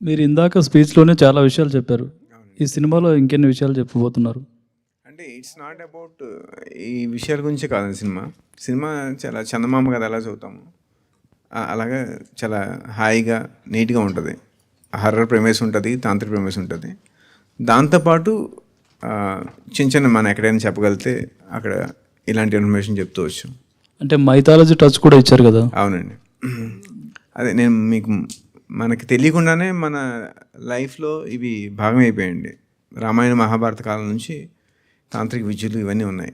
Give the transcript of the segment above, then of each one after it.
మీరు ఇందాక స్పీచ్లోనే చాలా విషయాలు చెప్పారు. ఈ సినిమాలో ఇంకెన్ని విషయాలు చెప్పబోతున్నారు? అంటే ఇట్స్ నాట్ అబౌట్ ఈ విషయాల గురించి కాదండి సినిమా. సినిమా చాలా చందమామ కథ ఎలా చదువుతాము అలాగా చాలా హాయిగా నీట్గా ఉంటుంది. హర్రర్ ప్రెమిస్ ఉంటుంది, తాంత్రిక ప్రెమిస్ ఉంటుంది. దాంతోపాటు చిన్న చిన్న మనం ఎక్కడైనా చెప్పగలిగితే అక్కడ ఇలాంటి ఇన్ఫర్మేషన్ చెప్తూ వచ్చు. అంటే మైథాలజీ టచ్ కూడా ఇచ్చారు కదా? అవునండి. అదే నేను మీకు మనకి తెలియకుండానే మన లైఫ్లో ఇవి భాగం అయిపోయాయండి. రామాయణ మహాభారత కాలం నుంచి తాంత్రిక విద్యలు ఇవన్నీ ఉన్నాయి.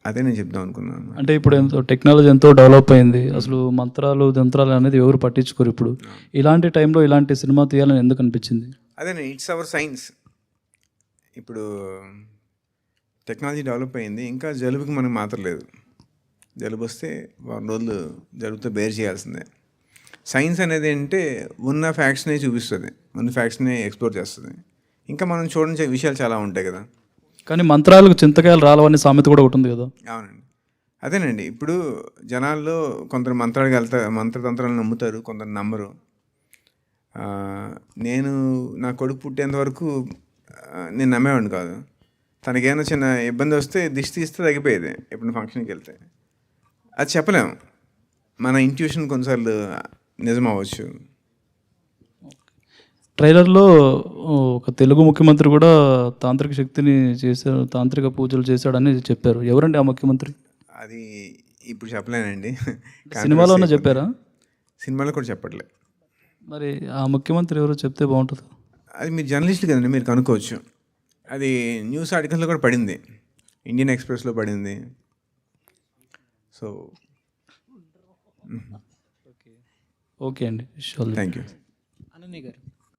అదే నేను చెప్దాం అనుకున్నాను. అంటే ఇప్పుడు ఎంతో టెక్నాలజీ ఎంతో డెవలప్ అయింది. అసలు మంత్రాలు తంత్రాలు అనేది ఎవరు పట్టించుకోరు ఇప్పుడు. ఇలాంటి టైంలో ఇలాంటి సినిమా తీయాలని ఎందుకు అనిపించింది? అదే ఇట్స్ అవర్ సైన్స్. ఇప్పుడు టెక్నాలజీ డెవలప్ అయింది. ఇంకా జలుబుకి మనకు మాత్రం లేదు. జలుబు వస్తే 1 రోజులు జలుబుతో బేర్ చేయాల్సిందే. సైన్స్ అనేది అంటే ఉన్న ఫ్యాక్ట్స్నే చూపిస్తుంది, ఉన్న ఫ్యాక్ట్స్నే ఎక్స్ప్లోర్ చేస్తుంది. ఇంకా మనం చూడని విషయాలు చాలా ఉంటాయి కదా. కానీ మంత్రాలకు చింతకాయలు రాలవని సామెత కూడా ఒకటి ఉంది కదా? అవునండి. అదేనండి. ఇప్పుడు జనాల్లో కొందరు మంత్రతంత్రాలను నమ్ముతారు, కొందరు నమ్మరు. నేను నా కొడుకు పుట్టేంత వరకు నేను నమ్మేవాడిని కాదు. తనకేమైనా చిన్న ఇబ్బంది వస్తే దిష్టి తీస్తే తగ్గిపోయేది ఎప్పుడు ఫంక్షన్కి వెళ్తే. అది చెప్పలేము. మన ఇంట్యూషన్ కొన్నిసార్లు నిజం అవ్వచ్చు. ట్రైలర్లో ఒక తెలుగు ముఖ్యమంత్రి కూడా తాంత్రిక శక్తిని చేశాడు, తాంత్రిక పూజలు చేశాడని చెప్పారు. ఎవరండి ఆ ముఖ్యమంత్రి? అది ఇప్పుడు చెప్పలేనండి. సినిమాలోనే చెప్పారా? సినిమాలో కూడా చెప్పట్లే. మరి ఆ ముఖ్యమంత్రి ఎవరో చెప్తే బాగుంటుంది. అది మీరు జర్నలిస్ట్ కదండి, మీరు కనుక్కోవచ్చు. అది న్యూస్ ఆర్టికల్లో కూడా పడింది, ఇండియన్ ఎక్స్ప్రెస్లో పడింది. సో ఓకే అండి. Thank you. అనన్య గారు.